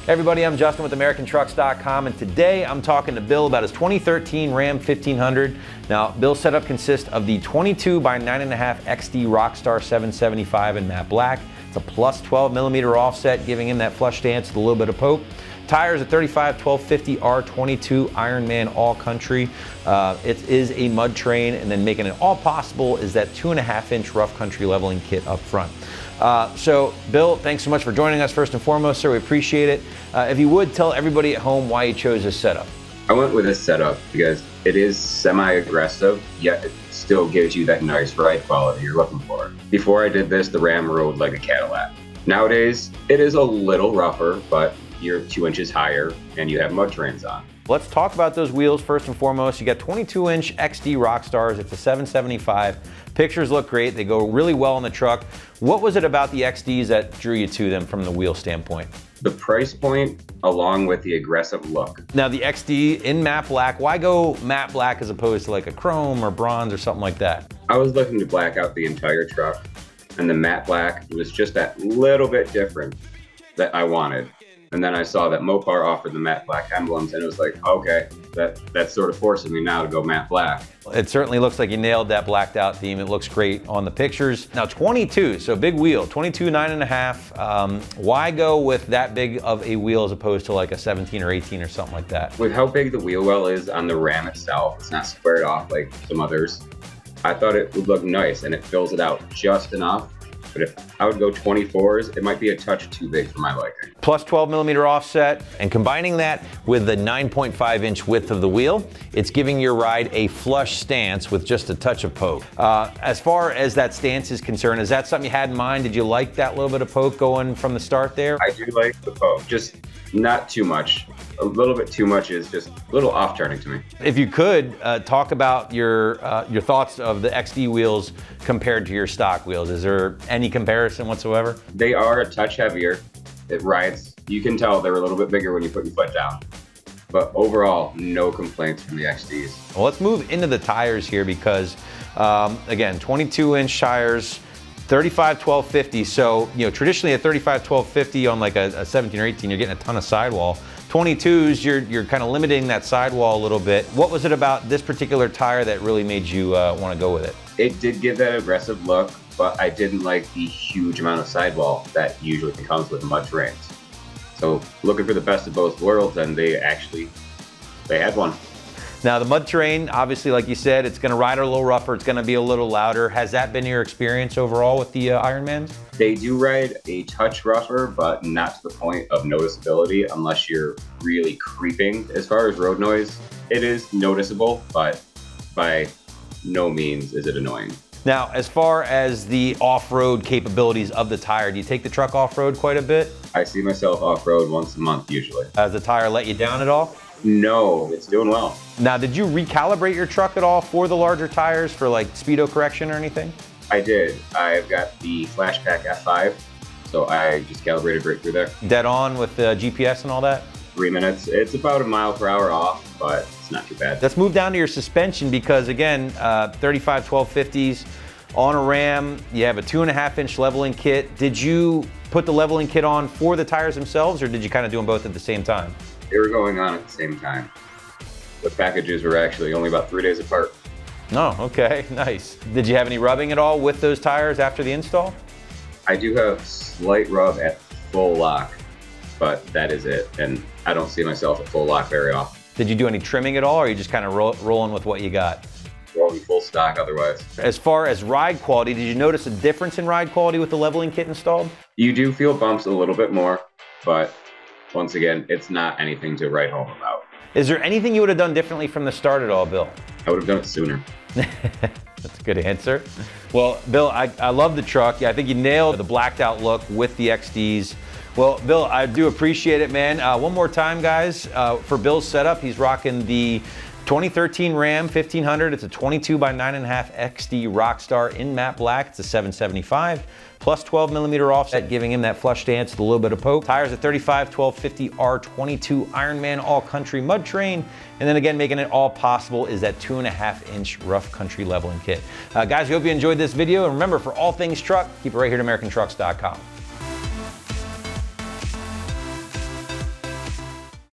Hey everybody, I'm Justin with AmericanTrucks.com, and today I'm talking to Bill about his 2013 Ram 1500. Now, Bill's setup consists of the 22 by 9.5 XD Rockstar 775 in matte black. It's a plus 12 millimeter offset, giving him that flush stance with a little bit of poke. Tires at 35 1250 R22 Ironman All Country. It is a mud train, and then making it all possible is that 2.5-inch rough country leveling kit up front. So, Bill, thanks so much for joining us first and foremost, sir. We appreciate it. If you would, tell everybody at home why you chose this setup. I went with this setup because it is semi-aggressive, yet it still gives you that nice ride quality you're looking for. Before I did this, the Ram rode like a Cadillac. Nowadays, it is a little rougher, but you're 2 inches higher and you have mud trains on. Let's talk about those wheels first and foremost. You got 22-inch XD Rockstars. It's a 775. Pictures look great. They go really well on the truck. What was it about the XDs that drew you to them from the wheel standpoint? The price point along with the aggressive look. Now the XD in matte black, why go matte black as opposed to like a chrome or bronze or something like that? I was looking to black out the entire truck, and the matte black was just that little bit different that I wanted. And then I saw that Mopar offered the matte black emblems, and it was like, okay, that's sort of forcing me now to go matte black. It certainly looks like you nailed that blacked out theme. It looks great on the pictures. Now 22, so big wheel, 22 9.5. Why go with that big of a wheel as opposed to like a 17 or 18 or something like that? With how big the wheel well is on the Ram itself, it's not squared off like some others. I thought it would look nice, and it fills it out just enough. But if I would go 24s, it might be a touch too big for my liking. Plus 12 millimeter offset, and combining that with the 9.5-inch width of the wheel, it's giving your ride a flush stance with just a touch of poke. As far as that stance is concerned, is that something you had in mind? Did you like that little bit of poke going from the start there? I do like the poke, just not too much. A little bit too much is just a little off-turning to me. If you could, talk about your thoughts of the XD wheels compared to your stock wheels. Is there any comparison whatsoever? They are a touch heavier. It rides. You can tell they're a little bit bigger when you put your foot down. But overall, no complaints from the XDs. Well, let's move into the tires here because, again, 22-inch tires, 35 1250. So, you know, traditionally a 35 1250 on like a 17 or 18, you're getting a ton of sidewall. 22s, you're kind of limiting that sidewall a little bit. What was it about this particular tire that really made you want to go with it? It did give that aggressive look, but I didn't like the huge amount of sidewall that usually comes with mud trains. So looking for the best of both worlds, and they had one. Now the mud terrain, obviously, like you said, it's gonna ride a little rougher, it's gonna be a little louder. Has that been your experience overall with the Ironmans? They do ride a touch rougher, but not to the point of noticeability unless you're really creeping. As far as road noise, it is noticeable, but by no means is it annoying. Now, as far as the off-road capabilities of the tire, do you take the truck off-road quite a bit? I see myself off-road once a month usually. Has the tire let you down at all? No, it's doing well. Now, did you recalibrate your truck at all for the larger tires for like speedo correction or anything? I did. I've got the Flashpack F5, so I just calibrated right through there. Dead on with the GPS and all that? 3 minutes. It's about a mile per hour off, but it's not too bad. Let's move down to your suspension because again, 35 1250s on a Ram, you have a 2.5-inch leveling kit. Did you put the leveling kit on for the tires themselves, or did you kind of do them both at the same time? They were going on at the same time. The packages were actually only about 3 days apart. Oh, okay, nice. Did you have any rubbing at all with those tires after the install? I do have slight rub at full lock, but that is it. And I don't see myself at full lock very often. Did you do any trimming at all, or are you just kind of rolling with what you got? Rolling full stock otherwise. As far as ride quality, did you notice a difference in ride quality with the leveling kit installed? You do feel bumps a little bit more, but once again, it's not anything to write home about. Is there anything you would have done differently from the start at all, Bill? I would have done it sooner. That's a good answer. Well, Bill, I love the truck. Yeah, I think you nailed the blacked out look with the XDs. Well, Bill, I do appreciate it, man. One more time, guys, for Bill's setup, he's rocking the 2013 Ram 1500. It's a 22 by 9.5 XD Rockstar in matte black. It's a 775. Plus 12 millimeter offset, giving him that flush stance with a little bit of poke. Tires at 35 1250 R22 Ironman All Country mud train. And then again, making it all possible is that 2.5-inch rough country leveling kit. Guys, we hope you enjoyed this video. And remember, for all things truck, keep it right here at AmericanTrucks.com.